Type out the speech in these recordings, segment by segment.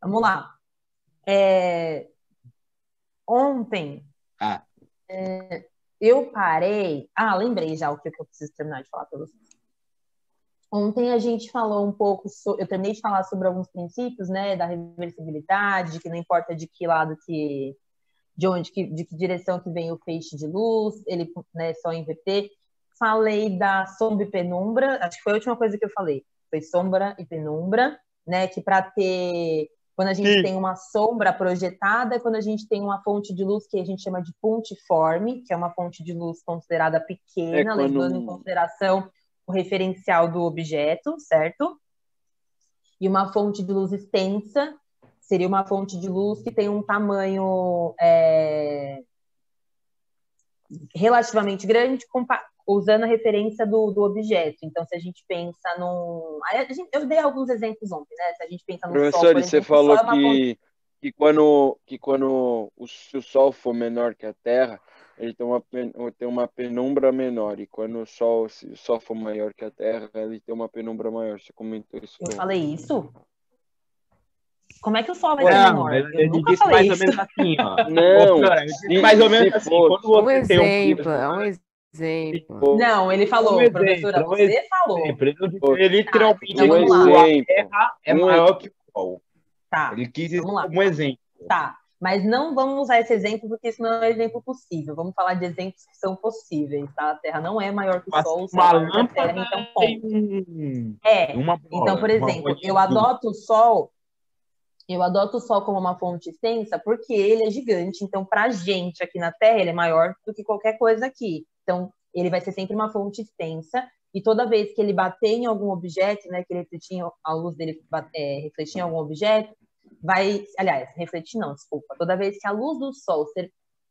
Vamos lá. É, Ontem Ah, eu parei. Ah, lembrei já o que eu preciso terminar de falar para vocês. Ontem a gente falou um pouco, eu terminei de falar sobre alguns princípios, né, da reversibilidade, que não importa de que lado de que direção que vem o feixe de luz, ele, né, só inverter. Falei da sombra e penumbra, acho que foi a última coisa que eu falei, foi sombra e penumbra, né, que para ter, quando a gente sim. tem uma sombra projetada, quando a gente tem uma fonte de luz que a gente chama de pontiforme, que é uma fonte de luz considerada É pequena, levando em quando. consideração o referencial do objeto, certo? E uma fonte de luz extensa seria uma fonte de luz que tem um tamanho relativamente grande, usando a referência do objeto. Então, se a gente pensa num... Eu dei alguns exemplos ontem, né? Se a gente pensa no Sol, Professor, por e você exemplo, o Sol falou é uma fonte... que quando se o Sol for menor que a Terra, ele tem uma penumbra menor. E quando se o Sol for maior que a Terra, ele tem uma penumbra maior. Você comentou isso Eu com ele. falei isso? Como é que o Sol vai ser Ué, Não, menor? Eu ele nunca disse mais falei ou isso. menos assim, ó. Ô, não, Flora, ele disse mais ou menos se assim, for, quando Um você tem um exemplo, é um se exemplo. for Não, ele um falou, professora, exemplo, você falou. Ele não disse literalmente Então um vamos lá. que a exemplo, Terra é um, maior que o Sol. Tá, Ele quis dizer vamos lá. como exemplo. Tá, mas não vamos usar esse exemplo porque isso não é um exemplo possível. Vamos falar de exemplos que são possíveis, tá? A Terra não é maior que o Sol, o Sol Uma é maior que a Terra, lâmpada então e ponto. uma Então, por bola, uma exemplo, bolinha de gude. Eu adoto o Sol como uma fonte extensa porque ele é gigante. Então, para a gente aqui na Terra, ele é maior do que qualquer coisa aqui. Então, ele vai ser sempre uma fonte extensa. E toda vez que ele bater em algum objeto, né, que ele refletir, a luz dele refletir em algum objeto, aliás, refletir não, desculpa. Toda vez que a luz do Sol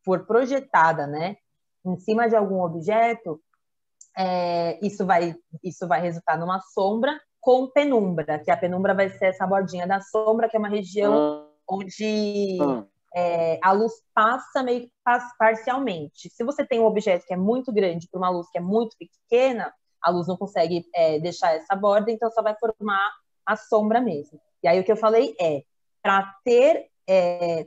for projetada, né, em cima de algum objeto, isso vai resultar numa sombra com penumbra, que a penumbra vai ser essa bordinha da sombra, que é uma região ah, onde ah, a luz passa meio que parcialmente. Se você tem um objeto que é muito grande para uma luz que é muito pequena, a luz não consegue deixar essa borda, então só vai formar a sombra mesmo. E aí o que eu falei para ter,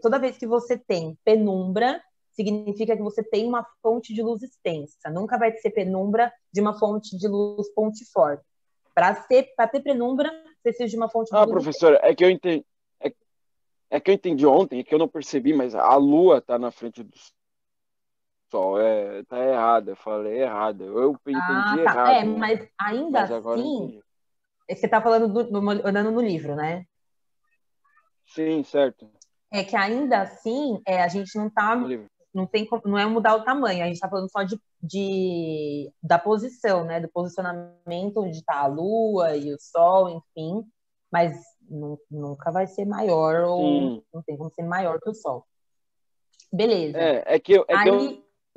toda vez que você tem penumbra, significa que você tem uma fonte de luz extensa. Nunca vai ser penumbra de uma fonte de luz pontiforme. Para ter penumbra, precisa de uma fonte de luz extensa. professora, é que eu entendi ontem, é que eu não percebi, mas a Lua está na frente do Sol, tá errado, eu falei errado, eu entendi Tá. errado ontem, Mas ainda mas agora eu assim, entendi. você está falando olhando no livro, né? Sim, certo, É que ainda assim, a gente não tá, no livro. não é mudar o tamanho, a gente está falando só da posição, né? Do posicionamento onde está a Lua e o Sol, enfim, mas nunca vai ser maior ou Sim, não tem como ser maior que o Sol. Beleza. é que eu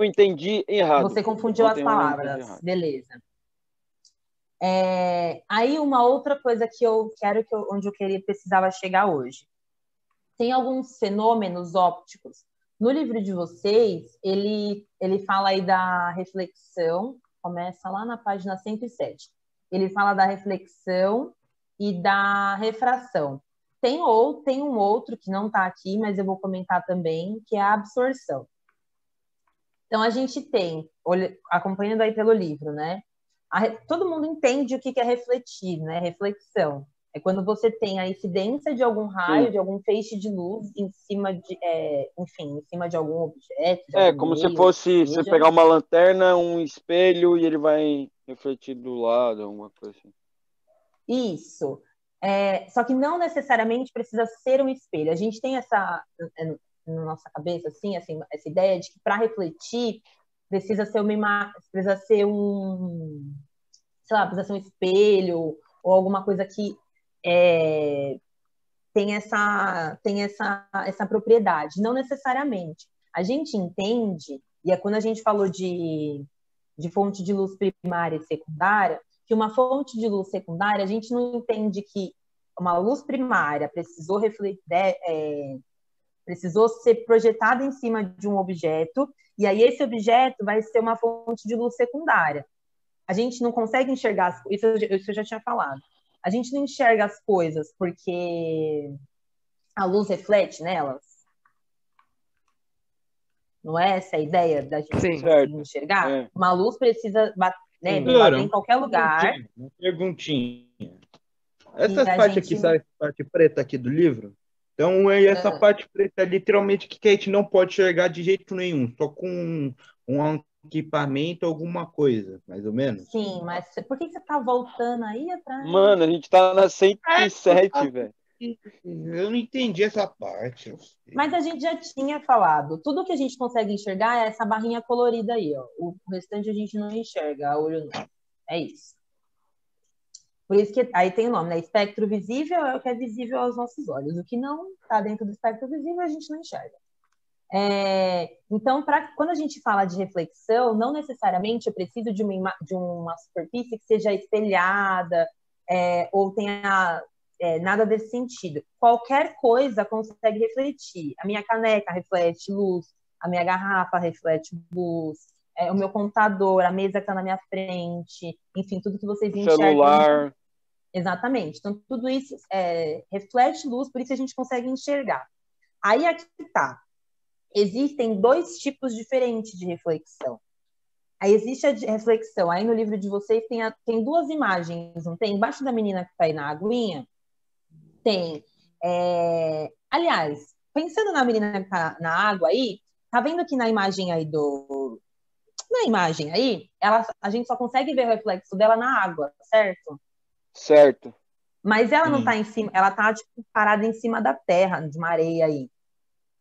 entendi errado. Você confundiu as Ontem eu entendi palavras. errado. Beleza. Aí uma outra coisa que eu quero, onde eu precisava chegar hoje. Tem alguns fenômenos ópticos. No livro de vocês, ele fala aí da reflexão, começa lá na página 107. Ele fala da reflexão e da refração. Tem um outro que não está aqui, mas eu vou comentar também, que é a absorção. Então, a gente tem, acompanhando aí pelo livro, né? Todo mundo entende o que é refletir, né? Reflexão. É quando você tem a incidência de algum raio, Sim, de algum feixe de luz em cima enfim, em cima de algum objeto, de é algum como se meio, fosse você seja. pegar uma lanterna, um espelho e ele vai refletir do lado, alguma coisa assim. Isso. Só que não necessariamente precisa ser um espelho. A gente tem essa na nossa cabeça, assim, essa ideia de que para refletir precisa ser precisa ser um espelho ou alguma coisa que tem essa propriedade. Não necessariamente. A gente entende, e é quando a gente falou de fonte de luz primária e secundária, que uma fonte de luz secundária, a gente não entende que uma luz primária precisou ser projetada em cima de um objeto, e aí esse objeto vai ser uma fonte de luz secundária. A gente não consegue enxergar, isso eu já tinha falado. A gente não enxerga as coisas porque a luz reflete nelas? Não é essa a ideia da gente Sim. conseguir enxergar? É. Uma luz precisa né, Sim. bater em qualquer lugar. Uma perguntinha. E Essas a partes gente- aqui, sabe essa parte preta aqui do livro? Então, essa parte preta é literalmente que a gente não pode enxergar de jeito nenhum, só com um equipamento, alguma coisa, mais ou menos. Sim, mas por que você tá voltando aí atrás? Mano, a gente tá na 107, velho. Eu não entendi essa parte. Eu sei. Mas a gente já tinha falado, tudo que a gente consegue enxergar é essa barrinha colorida aí, ó. O restante a gente não enxerga a olho nu. É isso. Por isso que aí tem o nome, né? Espectro visível é o que é visível aos nossos olhos. O que não está dentro do espectro visível, a gente não enxerga. Então, quando a gente fala de reflexão, não necessariamente eu preciso de uma superfície que seja espelhada ou tenha nada desse sentido. Qualquer coisa consegue refletir. A minha caneca reflete luz, a minha garrafa reflete luz, o meu computador, a mesa que está na minha frente, enfim, tudo que vocês enxergam. Celular. Exatamente. Então, tudo isso reflete luz, por isso a gente consegue enxergar. Aí aqui tá. Existem 2 tipos diferentes de reflexão. Aí existe a reflexão. Aí no livro de vocês tem 2 imagens, não tem? Embaixo da menina que tá aí na aguinha, tem. Aliás, pensando na menina que tá na água aí, tá vendo que na imagem aí Na imagem aí, a gente só consegue ver o reflexo dela na água, certo? Certo. Mas ela não tá em cima, ela tá tipo, parada em cima da terra, de uma areia aí.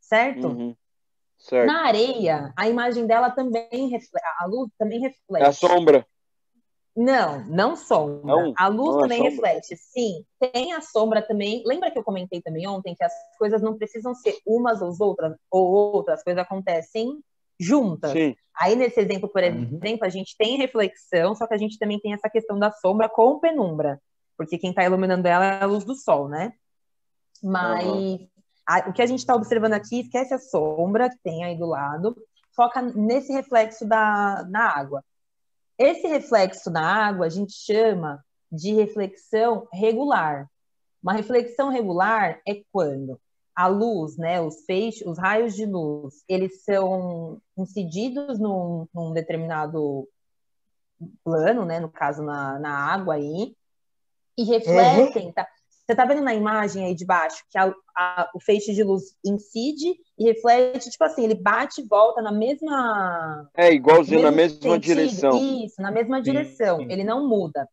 Certo? Uhum. Certo. Na areia, a imagem dela também reflete, a luz também reflete. É a sombra. Não sombra. Não, A luz não é também sombra. reflete. Sim, tem a sombra também. Lembra que eu comentei também ontem que as coisas não precisam ser umas ou outras, as coisas acontecem juntas. Sim. Aí, nesse exemplo, por exemplo, a gente tem reflexão, só que a gente também tem essa questão da sombra com penumbra. Porque quem está iluminando ela é a luz do sol, né? Mas o que a gente está observando aqui, esquece a sombra que tem aí do lado, foca nesse reflexo na água. Esse reflexo na água a gente chama de reflexão regular. Uma reflexão regular é quando a luz, né, os raios de luz, eles são incididos num determinado plano, né, no caso na água aí, e refletem, tá? Você tá vendo na imagem aí de baixo que o feixe de luz incide e reflete, tipo assim, ele bate e volta na mesma... igualzinho, na mesma sentido. direção. Isso, na mesma direção. Ele não muda.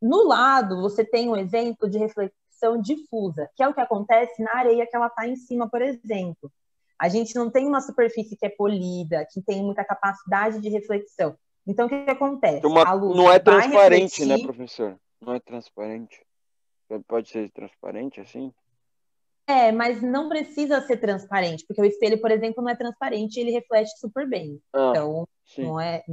No lado, você tem um exemplo de reflexão difusa, que é o que acontece na areia que ela tá em cima, por exemplo. A gente não tem uma superfície que é polida, que tem muita capacidade de reflexão. Então, o que acontece? A luz não é transparente, né, professor? Não é transparente. Pode ser transparente assim? Mas não precisa ser transparente, porque o espelho, por exemplo, não é transparente e ele reflete super bem. Então, não é,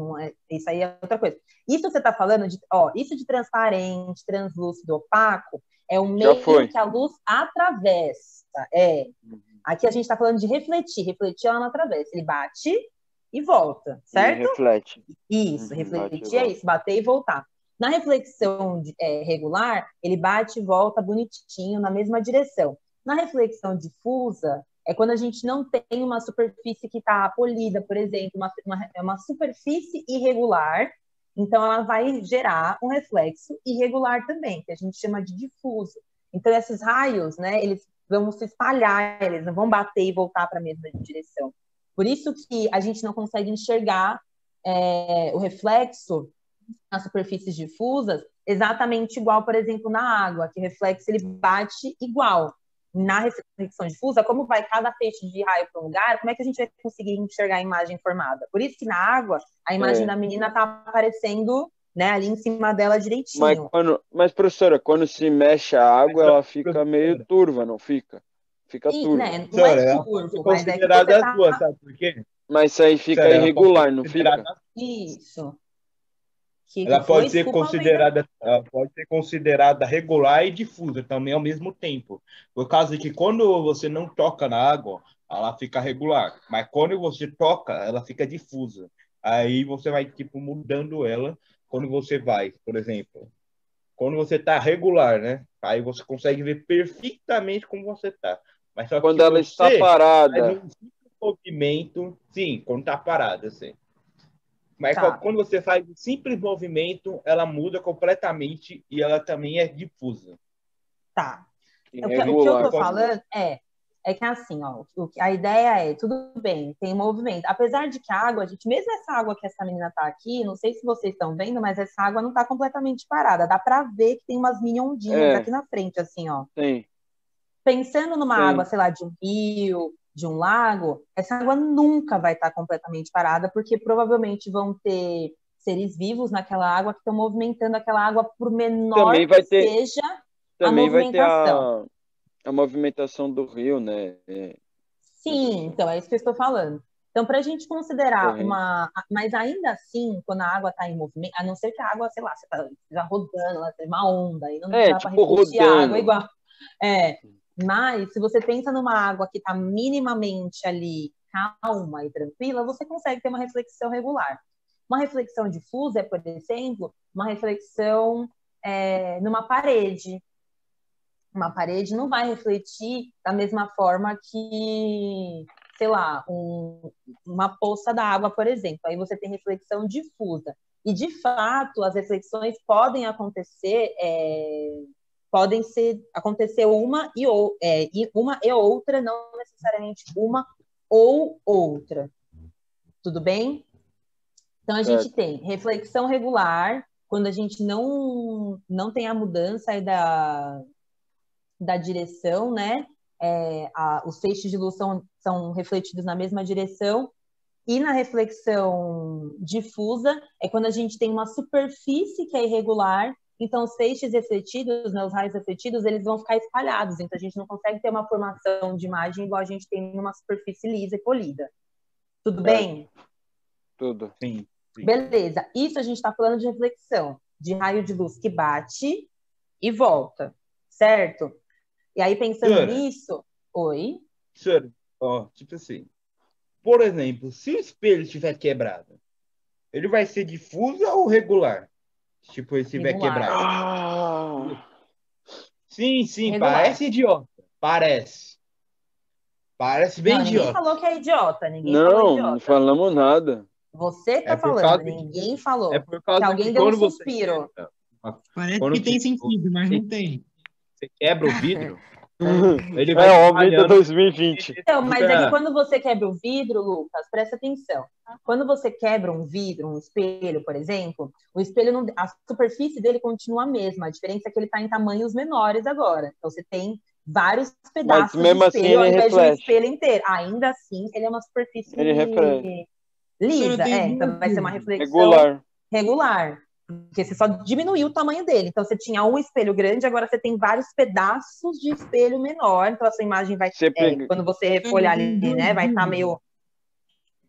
isso aí é outra coisa. Isso você está falando isso de transparente, translúcido, opaco, é um meio que a luz atravessa. Aqui a gente está falando de refletir. Refletir, ela não atravessa. Ele bate e volta, certo? E reflete. Isso, refletir é isso, bater e voltar. Na reflexão regular, ele bate e volta bonitinho na mesma direção. Na reflexão difusa, é quando a gente não tem uma superfície que está polida, por exemplo, uma superfície irregular, então ela vai gerar um reflexo irregular também, que a gente chama de difuso. Então, esses raios, né, eles vão se espalhar, eles não vão bater e voltar para a mesma direção. Por isso que a gente não consegue enxergar o reflexo nas superfícies difusas exatamente igual, por exemplo, na água, que o reflexo ele bate igual. Na reflexão difusa, como vai cada feixe de raio para um lugar, como é que a gente vai conseguir enxergar a imagem formada? Por isso que na água, a imagem da menina está aparecendo, né, ali em cima dela direitinho. Mas, professora, quando se mexe a água, ela fica meio turva, não fica? Fica turva. Né, não é turvo, mas é que você tá... duas, sabe por quê? Mas isso aí fica irregular, não fica? Isso. Ela pode ser considerada regular e difusa também ao mesmo tempo. Por causa que quando você não toca na água, ela fica regular. Mas quando você toca, ela fica difusa. Aí você vai tipo mudando ela quando você vai, por exemplo. Quando você está regular, né? Aí você consegue ver perfeitamente como você está. Mas só que Quando se ela está você parada. faz um simples movimento, sim, quando está parada, assim. Mas Tá. quando você faz um simples movimento, ela muda completamente e ela também é difusa. Tá. O que eu Irregular. tô falando é que assim, ó, a ideia é, tudo bem, tem movimento. Apesar de que a água, gente, mesmo essa água que essa menina tá aqui, não sei se vocês estão vendo, mas essa água não tá completamente parada. Dá pra ver que tem umas mini ondinhas aqui na frente, assim, ó. Tem. Pensando numa Tem. água, sei lá, de um rio, de um lago, essa água nunca vai estar completamente parada, porque provavelmente vão ter seres vivos naquela água que estão movimentando aquela água, por menor Também vai que ter, seja a também vai ter movimentação. a movimentação do rio, né? Sim, então é isso que eu estou falando. Então, para a gente considerar Corrente. Mas ainda assim, quando a água está em movimento, a não ser que a água, sei lá, você está já rodando, ela tem uma onda, aí não dá para Tipo refletir a água rodando. igual. É, mas se você pensa numa água que está minimamente ali calma e tranquila, você consegue ter uma reflexão regular. Uma reflexão difusa é, por exemplo, uma reflexão numa parede. Uma parede não vai refletir da mesma forma que, sei lá, uma poça d'água, por exemplo. Aí você tem reflexão difusa. E, de fato, as reflexões podem acontecer, acontecer uma e outra, não necessariamente uma ou outra. Tudo bem? Então, a gente tem reflexão regular, quando a gente não tem a mudança aí da direção, né? Os feixes de luz são refletidos na mesma direção. E na reflexão difusa é quando a gente tem uma superfície que é irregular, então os feixes refletidos, né, os raios refletidos, eles vão ficar espalhados, então a gente não consegue ter uma formação de imagem igual a gente tem numa superfície lisa e polida. Tudo bem? Tudo. Sim. Beleza. Isso a gente está falando de reflexão, de raio de luz que bate e volta, certo? E aí, pensando nisso... Oi? Senhora, ó, tipo assim, por exemplo, se o espelho estiver quebrado, ele vai ser difuso ou regular? Tipo, ele estiver quebrado. Sim, Regular. Parece idiota. Parece bem não, idiota. Ninguém falou que é idiota. Ninguém falou idiota. Não falamos nada. Você tá falando, ninguém falou. Que alguém deu um suspiro. Parece que tem sentido, mas não tem. Você quebra o vidro, ele vai aumenta 2020. Então, mas é que quando você quebra o vidro, Lucas, presta atenção. Quando você quebra um vidro, um espelho, por exemplo, o espelho, a superfície dele continua a mesma. A diferença é que ele está em tamanhos menores agora. Então, você tem vários pedaços de espelho ao invés de um espelho inteiro. Ainda assim, ele é uma superfície lisa. Então vai ser uma reflexão regular. Porque você só diminuiu o tamanho dele. Então você tinha um espelho grande, agora você tem vários pedaços de espelho menor. Então a sua imagem vai... quando você olhar ali, né, vai estar meio...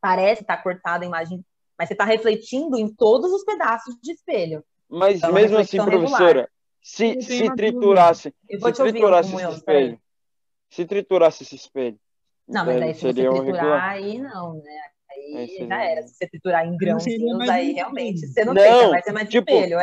Parece estar cortada a imagem, mas você está refletindo em todos os pedaços de espelho. Mas então, mesmo assim, professora, se triturasse se triturasse esse espelho, não, mas aí se você triturar, aí não, né? Aí já era. Se você triturar em grãozinhos, aí realmente você não tem, vai ser mais espelho.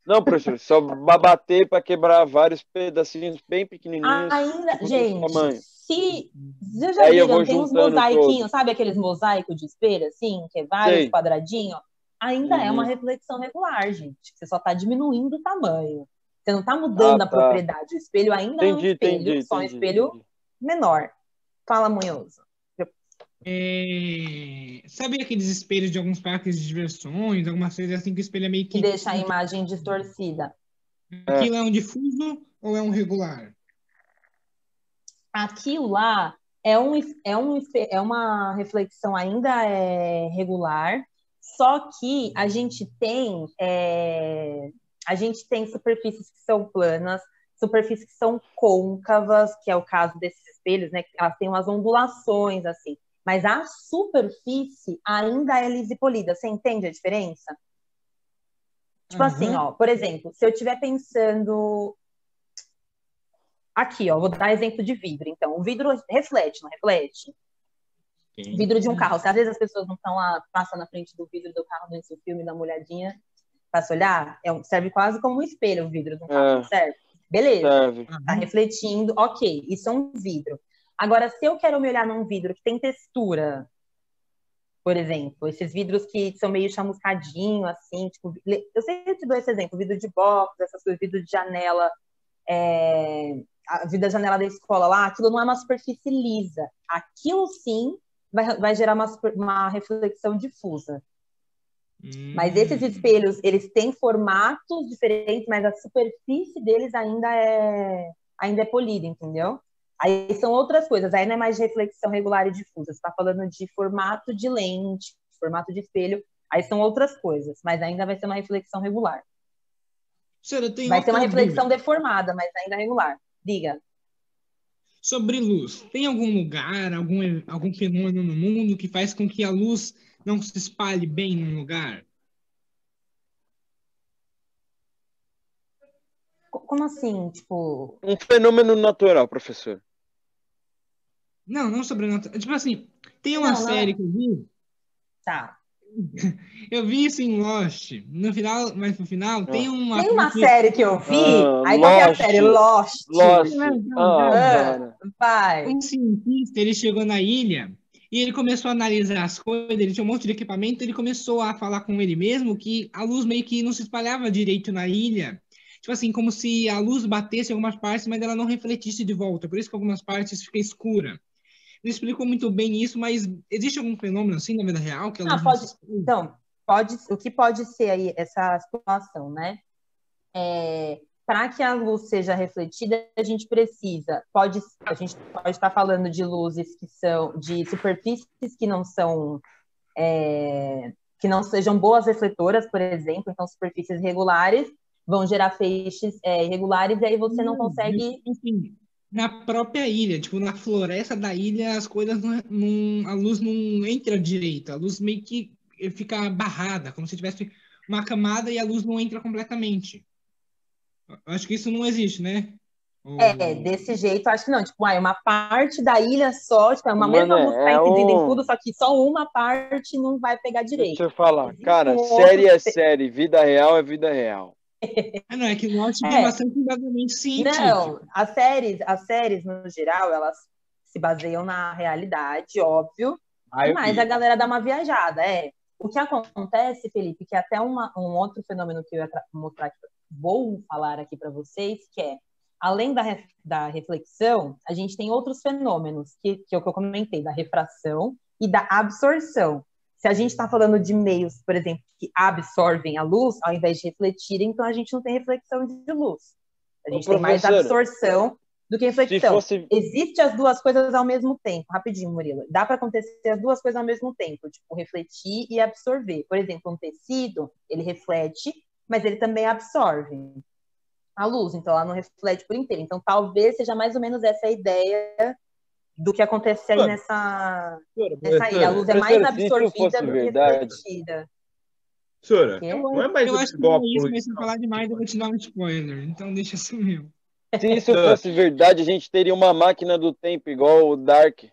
Não, professor, só bater para quebrar vários pedacinhos bem pequenininhos. Ainda, gente, tamanho. Você já viram, tem uns mosaiquinhos, sabe aqueles mosaicos de espelho, assim, que é vários quadradinhos? Ainda é uma reflexão regular, gente. Você só está diminuindo o tamanho. Você não está mudando a propriedade. O espelho ainda é um espelho, só um espelho menor. Fala, Munhoso. Sabe aqueles espelhos de alguns parques de diversões, algumas coisas assim que o espelho é meio que deixa a imagem distorcida. Aquilo é um difuso ou é um regular? Aquilo lá é uma reflexão ainda regular, só que a gente tem superfícies que são planas, superfícies que são côncavas, que é o caso desses espelhos, né? Elas têm umas ondulações assim. Mas a superfície ainda é lisa e polida. Você entende a diferença? Tipo assim, ó, por exemplo, se eu estiver pensando... Aqui, ó, vou dar exemplo de vidro. Então, o vidro reflete, não reflete? Sim. Vidro de um carro. Se às vezes as pessoas não estão lá, passam na frente do vidro do carro, durante o filme, dá uma olhadinha, passa a olhar, serve quase como um espelho o vidro do carro, certo? Beleza. Tá refletindo, ok, isso é um vidro. Agora, se eu quero me olhar num vidro que tem textura, por exemplo, esses vidros que são meio chamuscadinho, assim, tipo, eu sempre te dou esse exemplo, vidro de box, essas coisas, vidro de janela, a vidro da janela da escola lá, aquilo não é uma superfície lisa. Aquilo sim vai gerar uma reflexão difusa. Mas esses espelhos, eles têm formatos diferentes, mas a superfície deles ainda é polida, entendeu? Aí são outras coisas, aí não é mais de reflexão regular e difusa, você está falando de formato de lente, formato de espelho, aí são outras coisas, mas ainda vai ser uma reflexão regular. Senhora, eu tenho Vai ser uma outra reflexão dúvida. deformada, mas ainda regular. Diga. Sobre luz, tem algum lugar, algum fenômeno no mundo que faz com que a luz não se espalhe bem num lugar? Como assim? Tipo, Um fenômeno natural, professor. Não sobrenatural. Tipo assim, tem uma não, não série é. que eu vi. Tá. Eu vi isso em Lost. No final, mas no final tem Ah, uma Tem uma parte. série que eu vi, aí qual que é a Lost. série? Lost. Lost. Ah, Cara. vai. Um cientista, ele chegou na ilha e ele começou a analisar as coisas, ele tinha um monte de equipamento, ele começou a falar com ele mesmo que a luz meio que não se espalhava direito na ilha. Tipo assim, como se a luz batesse em algumas partes, mas ela não refletisse de volta. Por isso que algumas partes fica escura. Não explicou muito bem isso, mas existe algum fenômeno assim na vida real que a luz não se Pode. espalha? Então, o que pode ser aí essa situação, né? Para que a luz seja refletida, a gente pode estar falando de luzes que são de superfícies que não sejam boas refletoras, por exemplo, então superfícies regulares vão gerar feixes irregulares e aí você não consegue. Enfim, na própria ilha, tipo, na floresta da ilha, as coisas a luz não entra direito, a luz meio que fica barrada, como se tivesse uma camada e a luz não entra completamente. Eu acho que isso não existe, né? Desse jeito, acho que não. Tipo, uma parte da ilha só, tipo, é uma Mano, mesma luz que tá incidindo em tudo, só que só uma parte não vai pegar direito. deixa eu falar. Existe Cara, um série outro. é série, vida real é vida real. Não, é que o Lost tem É, bastante embasamento científico. não, as séries, no geral, elas se baseiam na realidade, óbvio, Aí eu mas a vi. galera dá uma viajada. O que acontece, Felipe, que é até um outro fenômeno que eu ia mostrar, vou falar aqui para vocês, que é, além da reflexão, a gente tem outros fenômenos, que é o que eu comentei, da refração e da absorção. Se a gente está falando de meios, por exemplo, que absorvem a luz, ao invés de refletirem, então a gente não tem reflexão de luz. A Ô, gente tem mais professor, absorção do que se reflexão. fosse. Existe as duas coisas ao mesmo tempo. Rapidinho, Murilo. Dá para acontecer as duas coisas ao mesmo tempo, tipo, refletir e absorver. Por exemplo, um tecido, ele reflete, mas ele também absorve a luz, então ela não reflete por inteiro. Então, talvez seja mais ou menos essa a ideia do que acontece aí nessa ilha. A luz é mais Professor, se isso absorvida fosse do que verdade. refletida. Professora, Quê? não é mais Eu ou acho menos que igual não a é isso, mas se eu poluição? falar demais, eu vou te dar um spoiler. Então deixa assim mesmo. Se isso fosse verdade, a gente teria uma máquina do tempo igual o Dark.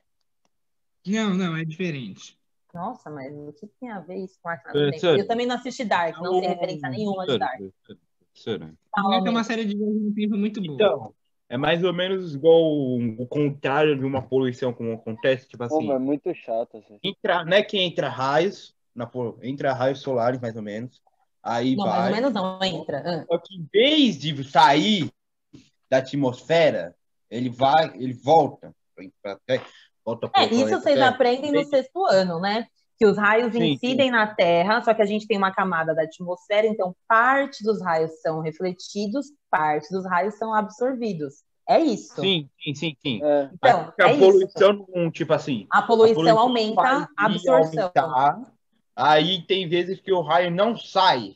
Não, é diferente. Nossa, mas o que tem a ver isso com a máquina do tempo? Professora, Eu também não assisti Dark, não sei referência nenhuma de Dark. professora. Fala, É uma amigo. série de viagem no tempo muito boa. Então, é mais ou menos igual o contrário de uma poluição, como acontece, tipo Pô, mas é assim, muito chato. Assim. não é que entra raios, entra raios solares, mais ou menos, aí Não, mais ou vai, menos não, entra. só que em vez de sair da atmosfera, ele volta volta para o Isso planeta vocês Terra. aprendem no sexto ano, né? Que os raios Sim, incidem na Terra, só que a gente tem uma camada da atmosfera, então parte dos raios são refletidos, parte dos raios são absorvidos. É isso. sim. É. Então, A é isso. poluição, tipo assim, A a poluição poluição aumenta faz a ele absorção. aumentar, aí tem vezes que o raio não sai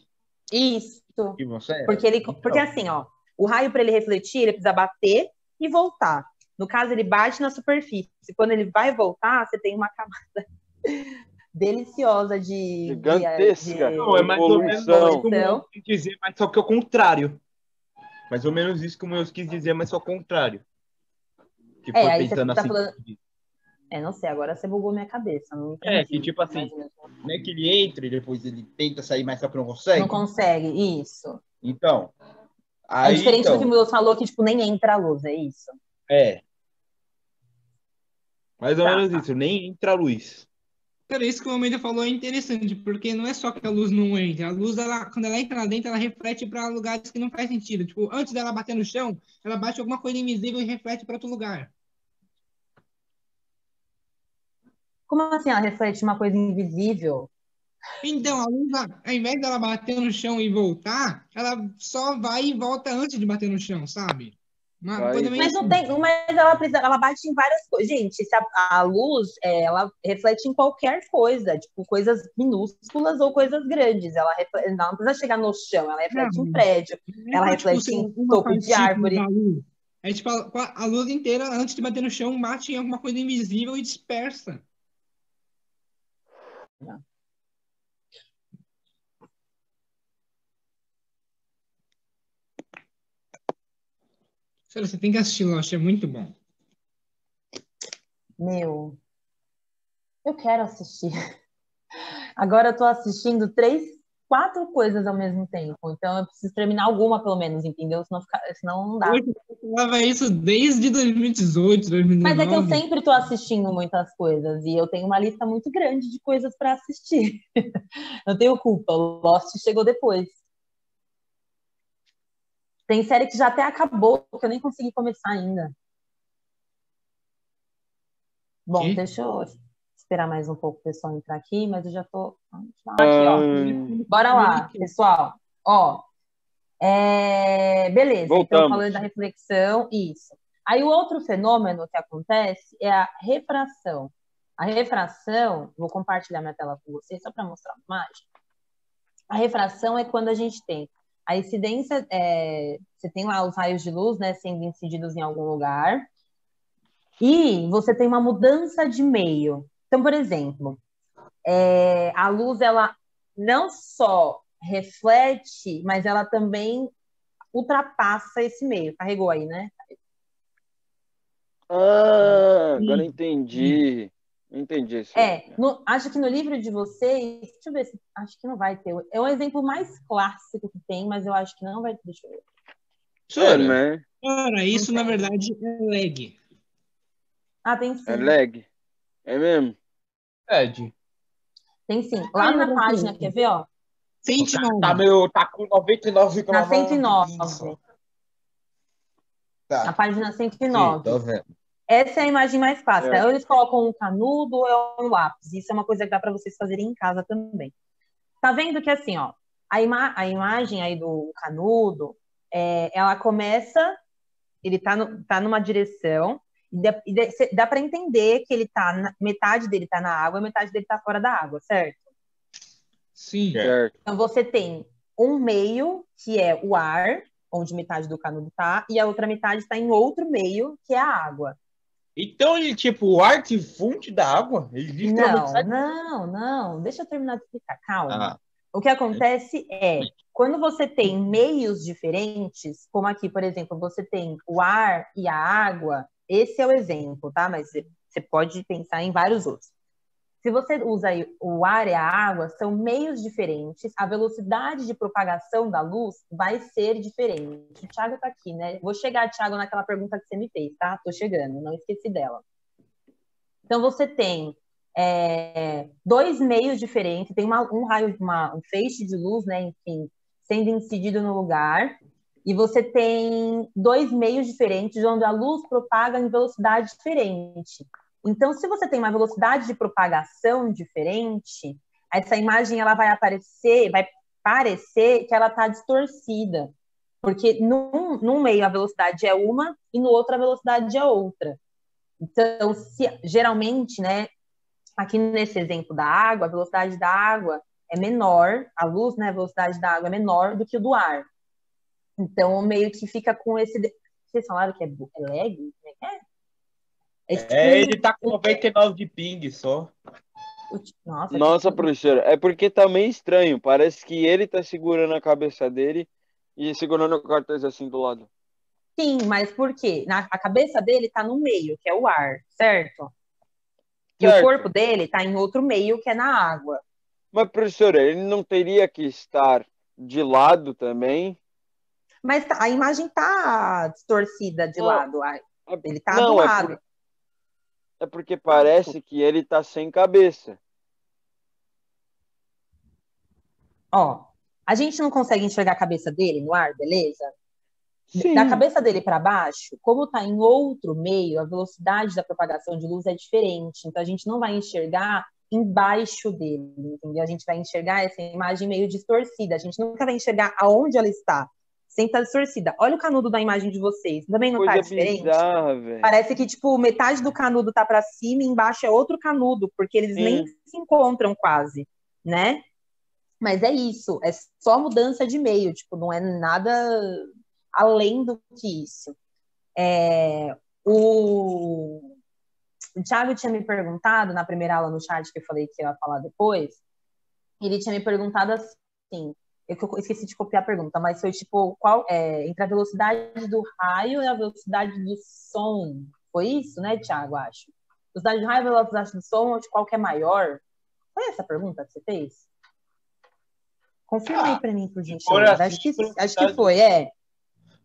Isso. de você. Porque assim, ó, o raio para ele refletir, ele precisa bater e voltar. No caso, ele bate na superfície. Quando ele vai voltar, você tem uma camada deliciosa Gigantesca. Não, é De mais ou menos poluição. isso como eu quis dizer, mas só que é o contrário. Mais ou menos isso como eu quis dizer, mas só o contrário. Que foi aí você pensando tá assim. falando. Não sei, agora você bugou minha cabeça. Não É, entendi. que tipo assim, não é que ele entra e depois ele tenta sair, mas só que não consegue. Não consegue, isso. Então, É aí diferente do que o então, Milo falou, que tipo, nem entra a luz, é isso. é. Mais ou Tá. menos isso, nem entra a luz. Cara, isso que o Almeida falou é interessante, porque não é só que a luz não entra. A luz, quando ela entra lá dentro, ela reflete para lugares que não faz sentido. Tipo, antes dela bater no chão, ela bate alguma coisa invisível e reflete para outro lugar. Como assim ela reflete uma coisa invisível? Então, a luz, ao invés dela bater no chão e voltar, ela só vai e volta antes de bater no chão, sabe? Uma Vai coisa e meio Mas não assim. tem, mas ela precisa, ela bate em várias coisas. Gente, se a luz, ela reflete em qualquer coisa, tipo coisas minúsculas ou coisas grandes. Ela não precisa chegar no chão, ela Não, reflete em prédio, não é ela só, tipo, reflete sei lá, em uma topo de partícula da árvore. luz. É tipo, a luz inteira, antes de bater no chão, bate em alguma coisa invisível e dispersa. Sério, você tem que assistir Lost, é muito bom. Meu, eu quero assistir. Agora eu tô assistindo 4 coisas ao mesmo tempo. Então eu preciso terminar alguma, pelo menos, entendeu? Senão não dá. Hoje eu falava isso desde 2018, Mas é que eu 2019. sempre tô assistindo muitas coisas e eu tenho uma lista muito grande de coisas para assistir. Não tenho culpa, o Lost chegou depois. Tem série que já até acabou, que eu nem consegui começar ainda. Bom, Que? deixa eu esperar mais um pouco o pessoal entrar aqui, mas eu já tô. Aqui, ó. Bora lá, pessoal. Ó, beleza, então Voltamos. falando da reflexão, isso. Aí o outro fenômeno que acontece é a refração. A refração, vou compartilhar minha tela com vocês só para mostrar uma imagem. A refração é quando a gente tem a incidência, você tem lá os raios de luz, né, sendo incididos em algum lugar, e você tem uma mudança de meio. Então, por exemplo, a luz, ela não só reflete, mas ela também ultrapassa esse meio. Carregou aí, né? Agora entendi. Entendi isso aí. Acho que no livro de vocês, deixa eu ver se, acho que não vai ter. É o exemplo mais clássico que tem, mas eu acho que não vai ter. Deixa eu ver. Senhora, né? Cara, isso na tem. verdade é lag. Tem sim. É lag. É mesmo? Ed. Tem sim. Lá na página, quer ver, ó? 109. Tá com 99,9 Na 109. só. Tá. Na página Sim, 109. tô vendo. Essa é a imagem mais clássica. É. Ou eles colocam um canudo ou é um lápis. Isso é uma coisa que dá para vocês fazerem em casa também. Tá vendo que assim, ó, a imagem aí do canudo, ela começa, ele tá numa direção, e dá para entender que ele tá, metade dele tá na água, metade dele tá fora da água, certo? Sim. Certo. Então você tem um meio, que é o ar, onde metade do canudo tá, e a outra metade está em outro meio, que é a água. Então ele, tipo, o ar que funde da água, ele literalmente sai. Não. Deixa eu terminar de explicar. Calma. Ah, O que acontece é, quando você tem meios diferentes, como aqui, por exemplo, você tem o ar e a água, esse é o exemplo, tá? Mas você pode pensar em vários outros. Se você usa aí o ar e a água, são meios diferentes, a velocidade de propagação da luz vai ser diferente. O Thiago tá aqui, né? Vou chegar, Thiago, naquela pergunta que você me fez, tá? Tô chegando, não esqueci dela. Então, você tem 2 meios diferentes, tem um raio, um feixe de luz, né, enfim, sendo incidido no lugar, e você tem 2 meios diferentes, onde a luz propaga em velocidade diferente. Então, se você tem uma velocidade de propagação diferente, essa imagem ela vai parecer que ela está distorcida, porque num meio a velocidade é uma e no outro a velocidade é outra. Então, geralmente, né, aqui nesse exemplo da água, a velocidade da água é menor, a luz, né, a velocidade da água é menor do que o do ar. Então, meio que fica com esse... Vocês falaram que é lag? Como é que é? ele tá com 99 de ping só. Nossa, professora, é porque tá meio estranho. Parece que ele tá segurando a cabeça dele e segurando o cartaz assim do lado. Sim, mas por quê? A cabeça dele tá no meio, que é o ar, certo? E o corpo dele tá em outro meio, que é na água. Mas, professora, ele não teria que estar de lado também? Mas a imagem tá distorcida de lado. Ele tá do lado. É porque parece que ele tá sem cabeça. Ó, a gente não consegue enxergar a cabeça dele no ar, beleza? Da Sim. cabeça dele para baixo, como está em outro meio, a velocidade da propagação de luz é diferente. Então, a gente não vai enxergar embaixo dele, entendeu? A gente vai enxergar essa imagem meio distorcida. A gente nunca vai enxergar aonde ela está, sem estar distorcida. Olha o canudo da imagem de vocês. Também não está Coisa diferente? bizarra, velho. Parece que, tipo, metade do canudo tá para cima e embaixo é outro canudo, porque eles nem se encontram quase, né? Mas é isso, é só mudança de meio, tipo, não é nada além do que isso. O Thiago tinha me perguntado, na primeira aula no chat, que eu falei que eu ia falar depois, ele tinha me perguntado assim, eu esqueci de copiar a pergunta, mas foi tipo, qual entre a velocidade do raio e a velocidade do som? Foi isso, né, Thiago, acho? Velocidade do raio e a velocidade do som, de qual que é maior? Foi essa a pergunta que você fez? Confirma aí pra mim, por gentileza. Assim, Acho que foi,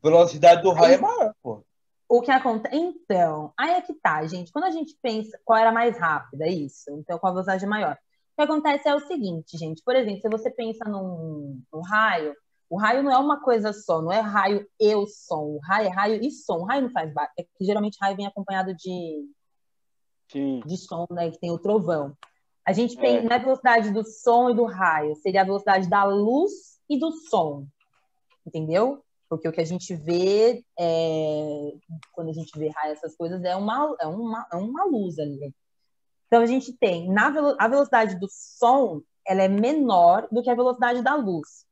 Velocidade do raio é maior, pô. O que acontece? Então, aí é que tá, gente. Quando a gente pensa qual era mais rápida, isso. Então, qual a velocidade maior? O que acontece é o seguinte, gente. Por exemplo, se você pensa num raio, o raio não é uma coisa só, não é raio e o som. O raio é raio e som. O raio não faz barulho. É que geralmente raio vem acompanhado de som, né? Que tem o trovão. A gente tem, na velocidade do som e do raio, seria a velocidade da luz e do som. Entendeu? Porque o que a gente vê, quando a gente vê raio, essas coisas, é uma luz ali. Então, a gente tem, a velocidade do som, ela é menor do que a velocidade da luz.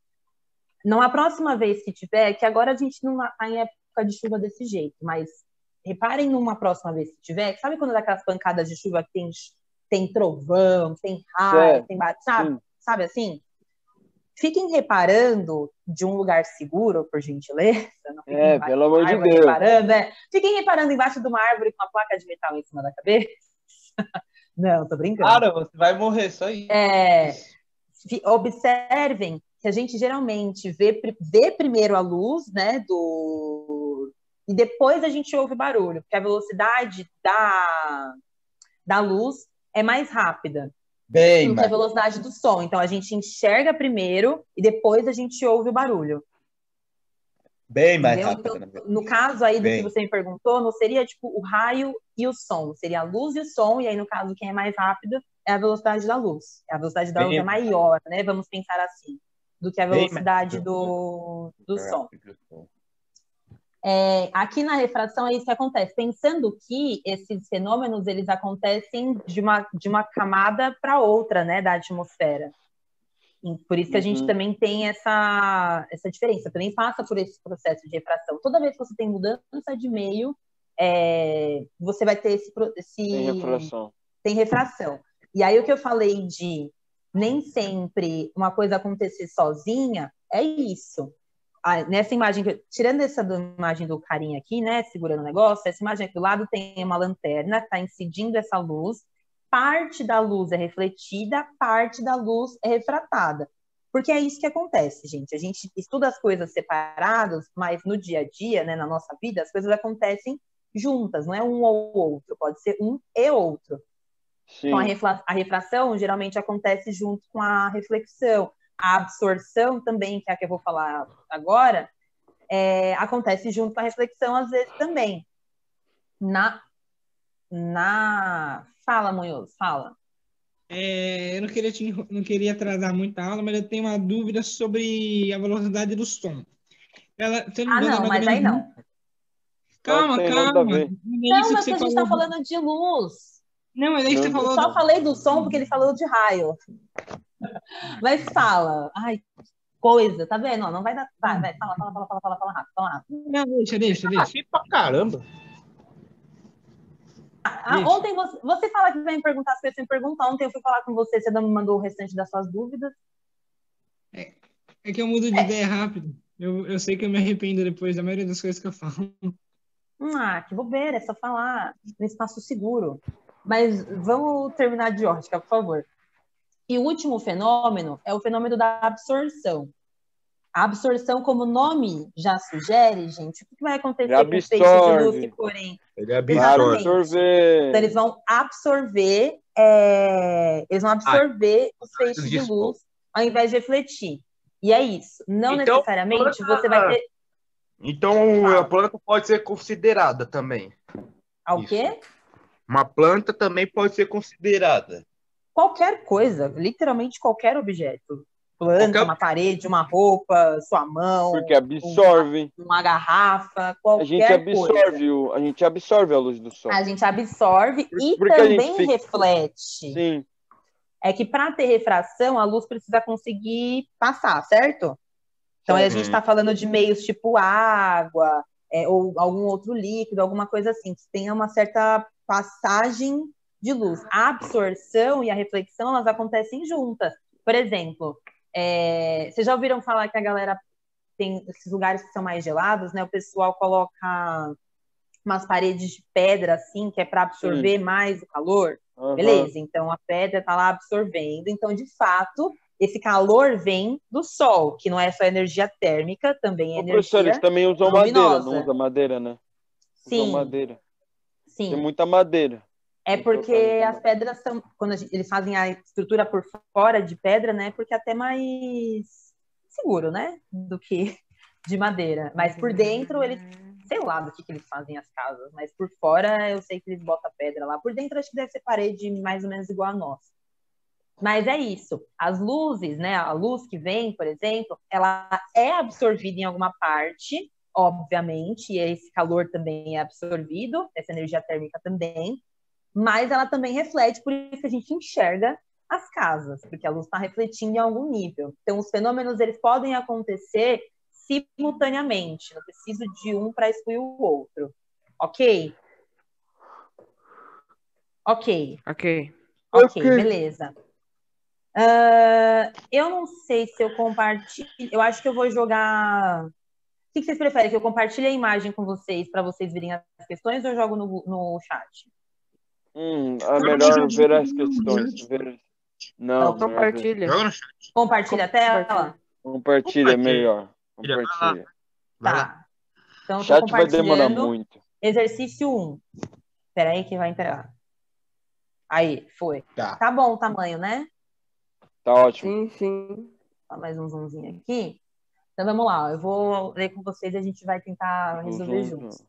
Na próxima vez que tiver, que agora a gente não está em época de chuva desse jeito, mas reparem numa próxima vez que tiver, sabe quando dá aquelas pancadas de chuva que tem trovão, tem raio, tem bate, sabe assim? Fiquem reparando de um lugar seguro, por gentileza. Não fiquem pelo amor de Deus. Fiquem reparando embaixo de uma árvore com uma placa de metal em cima da cabeça. Não, tô brincando. Cara, você vai morrer, só isso. Observem que a gente geralmente vê primeiro a luz, né, e depois a gente ouve o barulho, porque a velocidade da luz é mais rápida. Do que a velocidade do som. Então, a gente enxerga primeiro e depois a gente ouve o barulho. Bem mais rápido. Então, no caso aí do que você me perguntou, não seria tipo o raio e o som. Seria a luz e o som. E aí, no caso, quem é mais rápido é a velocidade da luz. A velocidade da luz é maior, né? Vamos pensar assim. Do que a velocidade do som. Aqui na refração é isso que acontece, pensando que esses fenômenos eles acontecem de uma camada para outra, né, da atmosfera. E por isso que a gente também tem essa diferença, também passa por esse processo de refração. Toda vez que você tem mudança de meio, você vai ter tem refração. E aí o que eu falei de nem sempre uma coisa acontecer sozinha, é isso. Nessa imagem, tirando essa imagem do carinha aqui, né, segurando o negócio, essa imagem aqui do lado tem uma lanterna, está incidindo essa luz, parte da luz é refletida, parte da luz é refratada. Porque é isso que acontece, gente. A gente estuda as coisas separadas, mas no dia a dia, né, na nossa vida, as coisas acontecem juntas, não é um ou outro, pode ser um e outro. Sim. Então, a refração geralmente acontece junto com a reflexão. A absorção também, que é a que eu vou falar agora, acontece junto com a reflexão, às vezes, também. Fala, Munhoz, fala. Eu não queria atrasar muito a aula, mas eu tenho uma dúvida sobre a velocidade do som. Não, mas aí não. Calma. Não, mas a gente está falando de luz. Não, é isso que você falou. Eu só falei do som porque ele falou de raio. Mas fala. Ai, coisa, tá vendo? Não vai dar. Vai, fala rápido, fala rápido. Não, deixa. Pra caramba. Ontem você fala que vai me perguntar as coisas, você me pergunta. Ontem eu fui falar com você não me mandou o restante das suas dúvidas. É que eu mudo de ideia rápido. Eu sei que eu me arrependo depois da maioria das coisas que eu falo. Que bobeira, é só falar no espaço seguro. Mas vamos terminar de ótica, por favor. E o último fenômeno é o fenômeno da absorção. A absorção, como o nome já sugere, gente, o que vai acontecer Ele com os feixes de luz que absorve. forem? Ele Vai absorve. absorver. Então, eles vão absorver, os feixes de luz ao invés de refletir. E é isso. Não Então, necessariamente você vai ter... Então, a Fala. planta pode ser considerada também. Ao Isso. quê? Uma planta também pode ser considerada. Qualquer coisa, literalmente qualquer objeto. Planta, Qualquer- uma parede, uma roupa, sua mão, Porque absorve. uma garrafa, A qualquer gente absorve, a gente absorve a luz do sol. A gente absorve e Porque a gente também fica- reflete. Sim. É que para ter refração, a luz precisa conseguir passar, certo? Então, aí a gente está falando de meios tipo água, ou algum outro líquido, alguma coisa assim, que tenha uma certa passagem de luz. A absorção e a reflexão, elas acontecem juntas. Por exemplo, vocês já ouviram falar que a galera tem esses lugares que são mais gelados, né? O pessoal coloca umas paredes de pedra, assim, que é para absorver mais o calor. Uhum. Beleza, então a pedra está lá absorvendo. Então, de fato, esse calor vem do sol, que não é só energia térmica, também é Ô, professor, eles energia também usam luminosa. madeira, não usam madeira, né? Usam Sim, madeira. Tem sim. muita madeira. É Então, porque as pedras são, quando eles fazem a estrutura por fora de pedra, né? Porque é até mais seguro, né? Do que de madeira. Mas por dentro, eles, sei lá do que eles fazem as casas, mas por fora eu sei que eles botam pedra lá. Por dentro acho que deve ser parede mais ou menos igual a nossa. Mas é isso. As luzes, né? A luz que vem, por exemplo, ela é absorvida em alguma parte, obviamente, e esse calor também é absorvido, essa energia térmica também, mas ela também reflete, por isso que a gente enxerga as casas, porque a luz está refletindo em algum nível. Então, os fenômenos, eles podem acontecer simultaneamente, não preciso de um para excluir o outro. Ok? Ok, beleza. Eu não sei se eu compartilho, eu acho que eu vou jogar... O que vocês preferem? Que eu compartilhe a imagem com vocês para vocês verem as questões ou eu jogo no chat? É melhor ver as questões. Não, Então, Compartilha. Joga no chat. Compartilha a tela? Compartilha é melhor. Compartilha. Tá. Então, O eu tô chat vai demorar compartilhando. muito. Exercício 1. Espera aí que vai entregar. Aí, foi. Tá. Tá bom o tamanho, né? Tá ótimo. Sim, sim. Dá mais um zoomzinho aqui. Então, vamos lá. Eu vou ler com vocês e a gente vai tentar resolver juntos.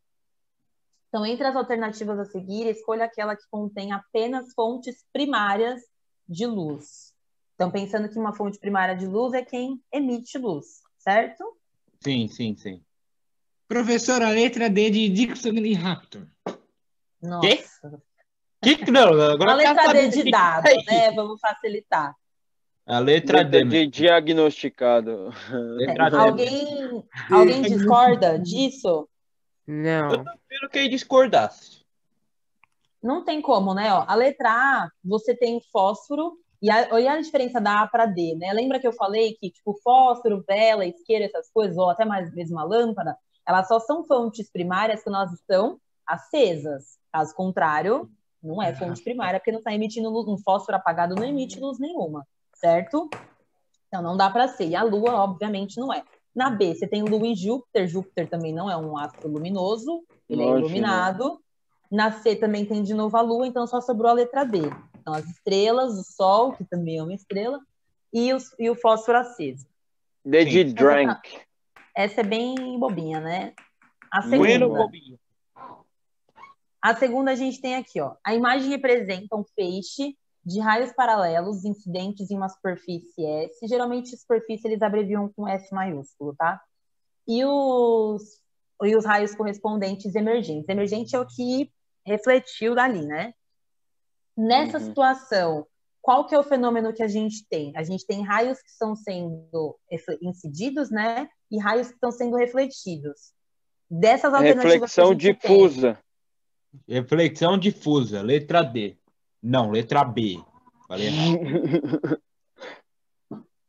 Então, entre as alternativas a seguir, escolha aquela que contém apenas fontes primárias de luz. Então, pensando que uma fonte primária de luz é quem emite luz, certo? Sim, sim, sim. Professora, letra D de Dixon e Raptor. Nossa. Não, agora A eu quero letra D saber de o que dado, é isso. né? Vamos facilitar. A letra D. De diagnosticado. Letra D. Alguém discorda disso? Não. Pelo que discordasse. Não tem como, né? Ó, a letra A, você tem fósforo, e olha a diferença da A para D, né? Lembra que eu falei que, tipo, fósforo, vela, isqueiro, essas coisas, ou até mais mesmo uma lâmpada, elas só são fontes primárias quando elas estão acesas. Caso contrário, não é fonte primária, porque não está emitindo luz. Um fósforo apagado não emite luz nenhuma, certo? Então, não dá para ser. E a Lua, obviamente, não é. Na B, você tem Lua e Júpiter. Júpiter também não é um astro luminoso, ele é iluminado. Na C também tem de novo a Lua, então só sobrou a letra B. Então, as estrelas, o Sol, que também é uma estrela, e o fósforo aceso. D de drink. Essa é bem bobinha, né? A segunda a gente tem aqui, ó. A imagem representa um feixe de raios paralelos incidentes em uma superfície S. Geralmente, superfície eles abreviam com S maiúsculo, tá? E os raios correspondentes emergentes. Emergente é o que refletiu dali, né? Nessa situação, qual que é o fenômeno que a gente tem? A gente tem raios que estão sendo incididos, né? E raios que estão sendo refletidos. Dessas alternativas Reflexão difusa. Reflexão difusa, letra D. Não, letra B. Falei errado.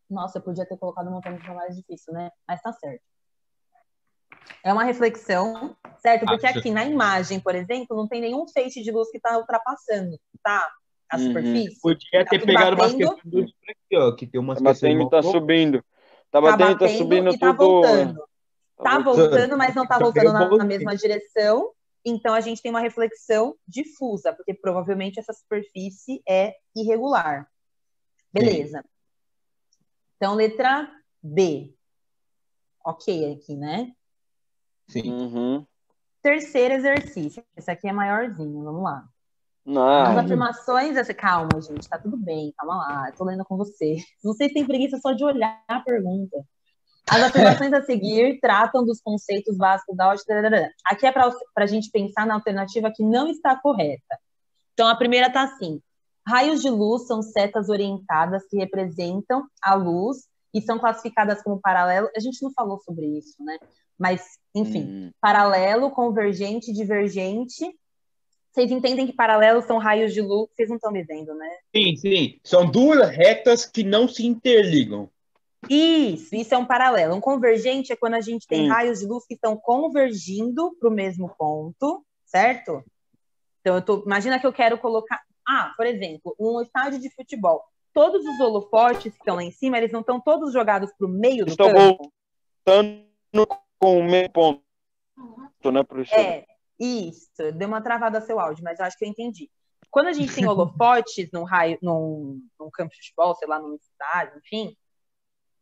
Nossa, eu podia ter colocado uma alternativa mais difícil, né? Mas tá certo. É uma reflexão, certo? Porque aqui na imagem, por exemplo, não tem nenhum feixe de luz que está ultrapassando, tá? A superfície. Podia ter pegado umas questões aqui, ó, que tem umas questões. Tá subindo. Tá Tá batendo e tá batendo subindo e tá tudo. voltando. Tá voltando, mas não tá voltando na voltando. mesma direção. Então, a gente tem uma reflexão difusa, porque provavelmente essa superfície é irregular. Beleza. Então, letra B. Ok aqui, né? Sim. Uhum. Terceiro exercício. Esse aqui é maiorzinho, vamos lá. As Não. afirmações... Calma, gente, tá tudo bem, calma lá. Eu tô lendo com vocês. Vocês têm preguiça só de olhar a pergunta. As afirmações a seguir tratam dos conceitos básicos da ótica. Aqui é para a gente pensar na alternativa que não está correta. Então, a primeira está assim. Raios de luz são setas orientadas que representam a luz e são classificadas como paralelo. A gente não falou sobre isso, né? Mas, enfim, paralelo, convergente, divergente. Vocês entendem que paralelos são raios de luz? Vocês não estão me vendo, né? Sim, sim. São duas retas que não se interligam. Isso é um paralelo. Um convergente é quando a gente tem Sim. raios de luz que estão convergindo para o mesmo ponto, certo? Então, imagina que eu quero colocar... por exemplo, um estádio de futebol. Todos os holofotes que estão lá em cima, eles não estão todos jogados para o meio do Estou campo? voltando com o meio ponto, né, professor? Isso. Deu uma travada seu áudio, mas eu acho que eu entendi. Quando a gente tem holofotes num campo de futebol, sei lá, num estádio, enfim,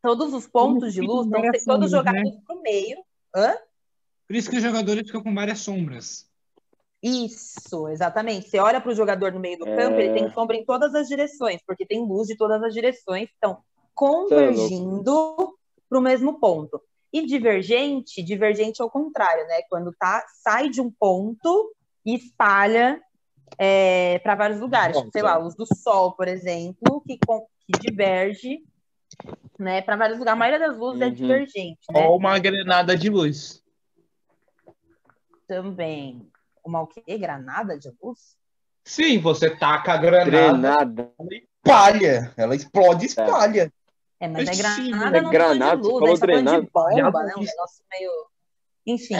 todos os pontos de luz estão todos jogados para o meio. Hã? Por isso que os jogadores ficam com várias sombras. Isso, exatamente. Você olha para o jogador no meio do campo, ele tem sombra em todas as direções, porque tem luz de todas as direções, estão convergindo para o mesmo ponto. E divergente é o contrário, né? Quando sai de um ponto e espalha para vários lugares. Sei lá, a luz do sol, por exemplo, que diverge, né, para vários lugares. A maioria das luzes é divergente, né? Ou uma granada de luz. Também. Uma o quê? Granada de luz? Sim, você taca a granada, Granada. ela espalha. Ela explode e espalha. Mas Sim, granada não tá falando de luz, você a gente tá falando de granada. bomba, né? Um negócio meio... Enfim,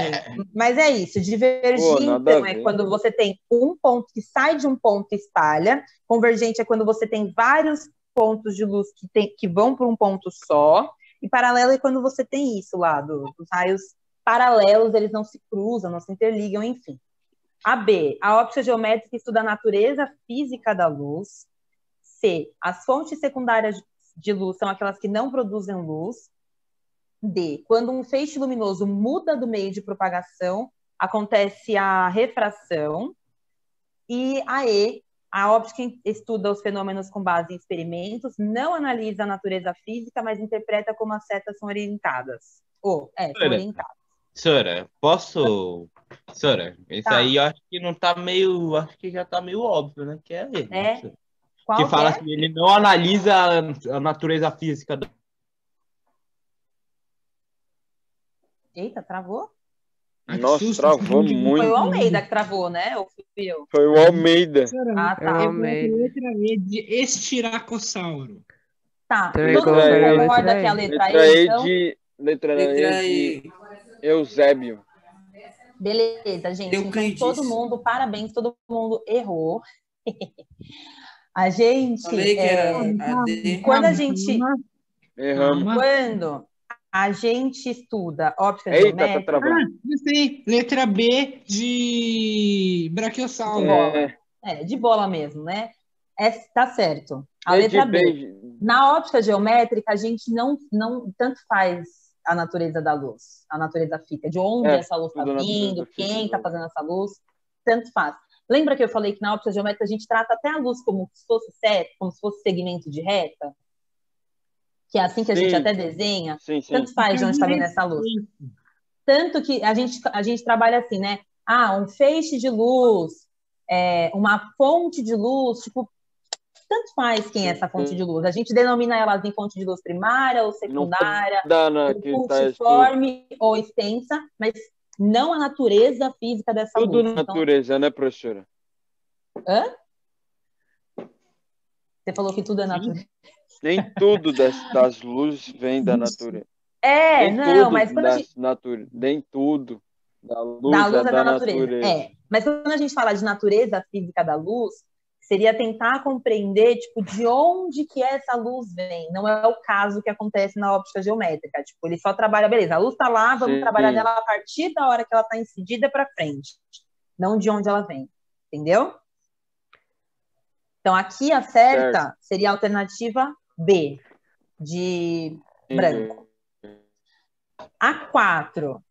mas é isso. Divergir, então, é quando você tem um ponto que sai de um ponto e espalha. Convergente é quando você tem vários pontos de luz que vão para um ponto só. E paralelo é quando você tem isso lá, dos raios paralelos, eles não se cruzam, não se interligam, enfim. A B, a óptica geométrica estuda a natureza física da luz. C, as fontes secundárias de luz são aquelas que não produzem luz. D, quando um feixe luminoso muda do meio de propagação, acontece a refração. E a E, a óptica estuda os fenômenos com base em experimentos, não analisa a natureza física, mas interpreta como as setas são orientadas. São orientadas. Sora, posso... Sora, isso aí eu acho que não tá meio... Acho que já tá meio óbvio, né? Que é ele. Qual que fala assim, ele não analisa a natureza física da... Eita, travou? Nossa, travou muito. Foi o Almeida que travou, né? Ou fui eu? Foi o Almeida. Tá. Letra E de estiracossauro. Tá. Também Todo mundo colocaria concorda letra que é a E. letra Letra E, E então? Letra E de Eusébio. Beleza, gente. Euclides. Então, todo mundo, parabéns, todo mundo errou. A gente... Falei que era a D. Quando a gente... Erramos. Quando a gente estuda óptica Eita, tá geométrica... travando. Sei. Letra B de brachiosauro. De bola mesmo, né? Tá certo. A E letra de B. Na óptica geométrica, a gente não tanto faz a natureza da luz, a natureza física, de onde essa luz está vindo, quem está fazendo essa luz, tanto faz. Lembra que eu falei que na óptica geométrica a gente trata até a luz como se fosse seta, como se fosse segmento de reta? Que é assim que a gente até desenha? Sim. Tanto faz de onde está vindo essa luz. Tanto que a gente trabalha assim, né? Um feixe de luz, uma fonte de luz, tipo, tanto faz quem é essa fonte de luz. A gente denomina elas em fonte de luz primária ou secundária, ou multiforme ou extensa, mas não a natureza física dessa luz. Tudo natureza, né, professora? Hã? Você falou que tudo é natureza. Nem tudo das luzes vem da natureza. Mas quando nem tudo da luz é da natureza. Mas quando a gente fala de natureza física da luz, seria tentar compreender, tipo, de onde que essa luz vem. Não é o caso que acontece na óptica geométrica. Tipo, ele só trabalha, beleza, a luz está lá, vamos trabalhar nela a partir da hora que ela está incidida para frente. Não de onde ela vem. Entendeu? Então, aqui a certa seria a alternativa B, de branco. A 4.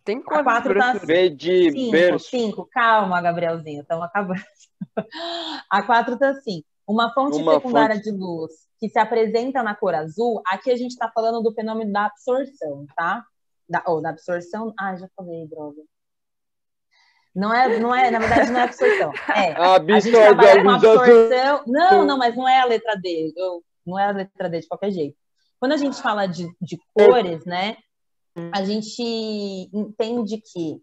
Tem A quantos 4 tá professores? B de 5, berço. 5. Calma, Gabrielzinho, estamos acabando. A 4 tá assim. Uma fonte secundária de luz que se apresenta na cor azul, aqui a gente está falando do fenômeno da absorção, tá? Da absorção. Ah, já falei, droga. Não é, na verdade, não é absorção. A gente trabalha com absorção. Não, mas não é a letra D. Não é a letra D de qualquer jeito. Quando a gente fala de cores, né? A gente entende que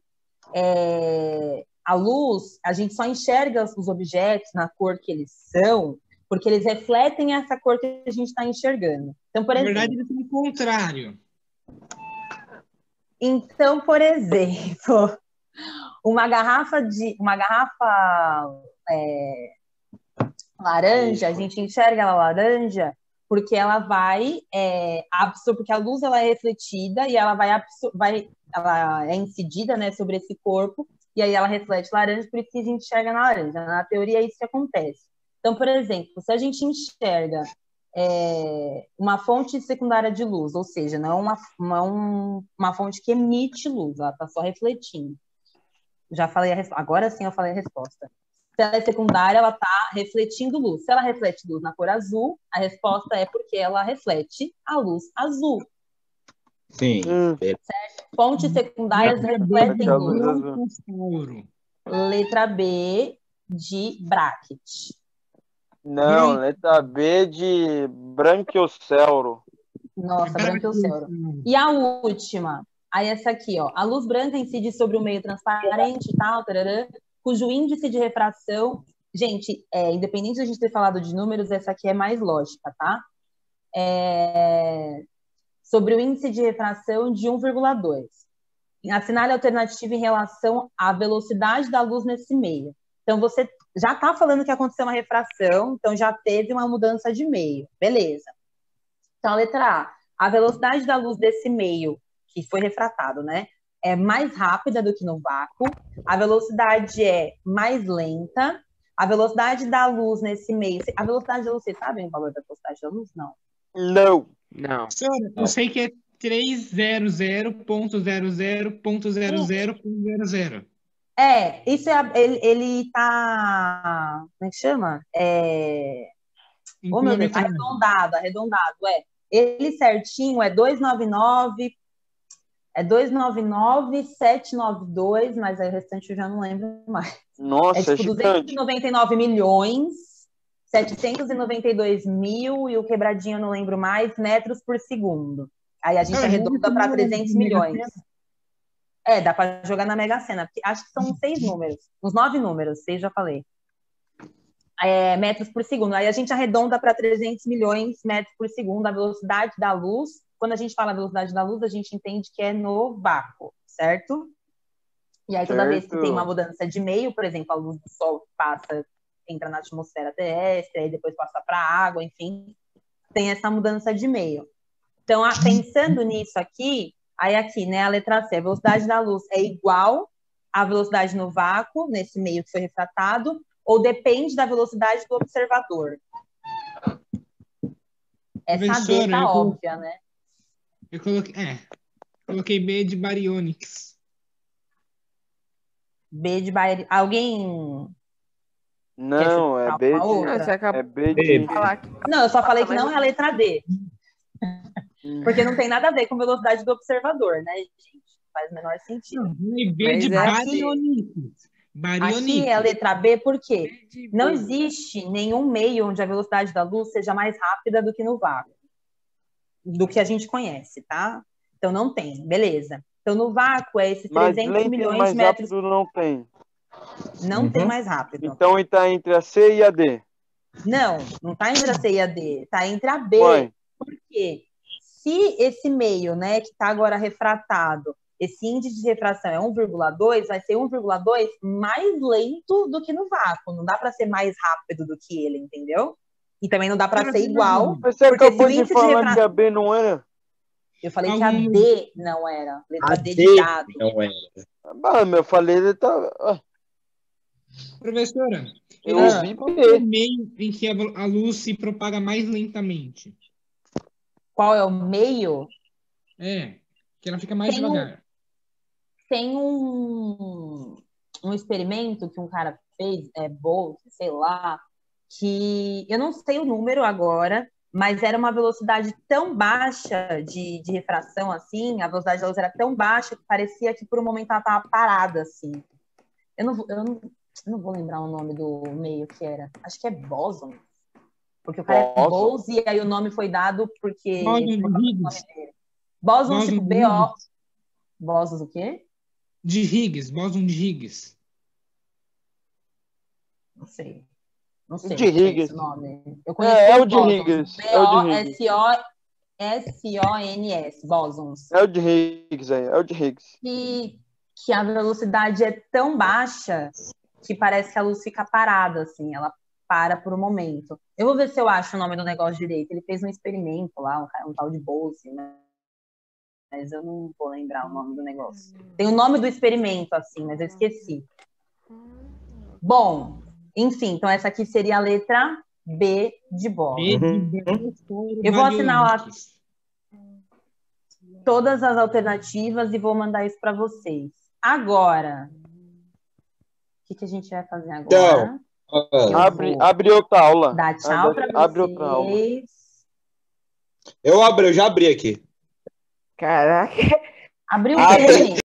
a luz, a gente só enxerga os objetos na cor que eles são, porque eles refletem essa cor que a gente está enxergando. Então, por exemplo, na verdade, eles são o contrário. Então, por exemplo, uma garrafa laranja, a gente enxerga ela laranja porque ela vai porque a luz ela é refletida e ela ela é incidida, né, sobre esse corpo e aí ela reflete laranja, por isso que a gente enxerga na laranja. Na teoria é isso que acontece. Então, por exemplo, se a gente enxerga uma fonte secundária de luz, ou seja, não uma fonte que emite luz, ela está só refletindo. Já falei agora sim eu falei a resposta. Se ela é secundária, ela está refletindo luz. Se ela reflete luz na cor azul, a resposta é porque ela reflete a luz azul. Sim. Certo? Fontes secundárias refletem luz. Letra B de bracket. Não, letra B de branquiocelro. Nossa, branquiocelro. E a última? Aí essa aqui, ó. A luz branca incide sobre o meio transparente e tal, tarará, cujo índice de refração... Gente, independente de a gente ter falado de números, essa aqui é mais lógica, tá? Sobre o índice de refração de 1,2. Assinale a alternativa em relação à velocidade da luz nesse meio. Então, você já está falando que aconteceu uma refração, então já teve uma mudança de meio. Beleza. Então, a letra A velocidade da luz desse meio, que foi refratado, né, é mais rápida do que no vácuo, a velocidade é mais lenta, a velocidade da luz nesse meio... A velocidade da luz, vocês sabem o valor da velocidade da luz? Não. Não. Eu sei que é 300.00.00.00.00. Isso ele tá... Como é que chama? Oh, meu Deus, arredondado. Ele certinho é 299,792, mas aí o restante eu já não lembro mais. Nossa, tipo 299 milhões, 792 mil e o quebradinho eu não lembro mais, metros por segundo. Aí a gente arredonda para 300 milhões. Dá para jogar na Mega Sena, porque acho que são 6 números, uns 9 números, 6 já falei. Metros por segundo. Aí a gente arredonda para 300 milhões metros por segundo a velocidade da luz. Quando a gente fala velocidade da luz, a gente entende que é no vácuo, certo? E aí toda vez que tem uma mudança de meio, por exemplo, a luz do sol entra na atmosfera terrestre, aí depois passa para a água, enfim, tem essa mudança de meio. Então, pensando nisso aqui, aí aqui, né, a letra C, a velocidade da luz é igual à velocidade no vácuo, nesse meio que foi refratado, ou depende da velocidade do observador? Essa D tá óbvia, né? Eu coloquei B de baryonics. B de baryonics. Alguém... Não, é B de... Você acabou de falar que... Não, eu só falei que não é a letra D. Porque não tem nada a ver com velocidade do observador, né, gente? Faz o menor sentido. B de baryonics. Aqui é a letra B porque não existe nenhum meio onde a velocidade da luz seja mais rápida do que no vácuo, do que a gente conhece, tá? Então não tem, beleza. Então no vácuo é esses 300 milhões de metros... não tem. Não tem mais rápido. Então está entre a C e a D. Não está entre a C e a D, está entre a B. Ué. Por quê? Se esse meio, né, que está agora refratado, esse índice de refração é 1,2, vai ser 1,2 mais lento do que no vácuo. Não dá para ser mais rápido do que ele, entendeu? E também não dá para ser igual. Mas você porque acabou se o de índice falar que a B não era? Eu falei que a Algum- D não era. Letra A D D de dado. não é. Eu falei, ele tá... Professora, Eu Elis, ouvi qual é o B. meio em que a luz se propaga mais lentamente? Qual é o meio? Que ela fica mais Tem um- devagar. Tem um experimento que um cara fez, Bolt, sei lá, que eu não sei o número agora, mas era uma velocidade tão baixa de refração, assim, a velocidade da luz era tão baixa que parecia que por um momento ela estava parada, assim. Eu não vou lembrar o nome do meio que era. Acho que é bóson. Porque o cara é Bóson? Bose e aí o nome foi dado porque... Bóson por de causa do nome Higgs. dele. Bóson, Bóson tipo de B-O... Higgs. Bóson o quê? De Higgs, bóson de Higgs. Não sei. De Não sei Higgs. esse nome. Eu conheci É o os de bósons. Higgs. É o de Higgs. B-O-S-O-N-S, bósons. É o de Higgs aí. É o de Higgs. Que a velocidade é tão baixa que parece que a luz fica parada, assim. Ela para por um momento. Eu vou ver se eu acho o nome do negócio direito. Ele fez um experimento lá, um tal de Bose, né? Mas eu não vou lembrar o nome do negócio. Tem o nome do experimento, assim, mas eu esqueci. Bom, enfim, então essa aqui seria a letra B de bola. B de Bósforo Eu vou assinar Magellanicus. todas as alternativas e vou mandar isso para vocês. Agora, o que a gente vai fazer agora? Eu Abre outra aula. Dar tchau para Abre outra aula. vocês. Eu já abri aqui. Caraca. Abriu o Abre. quê?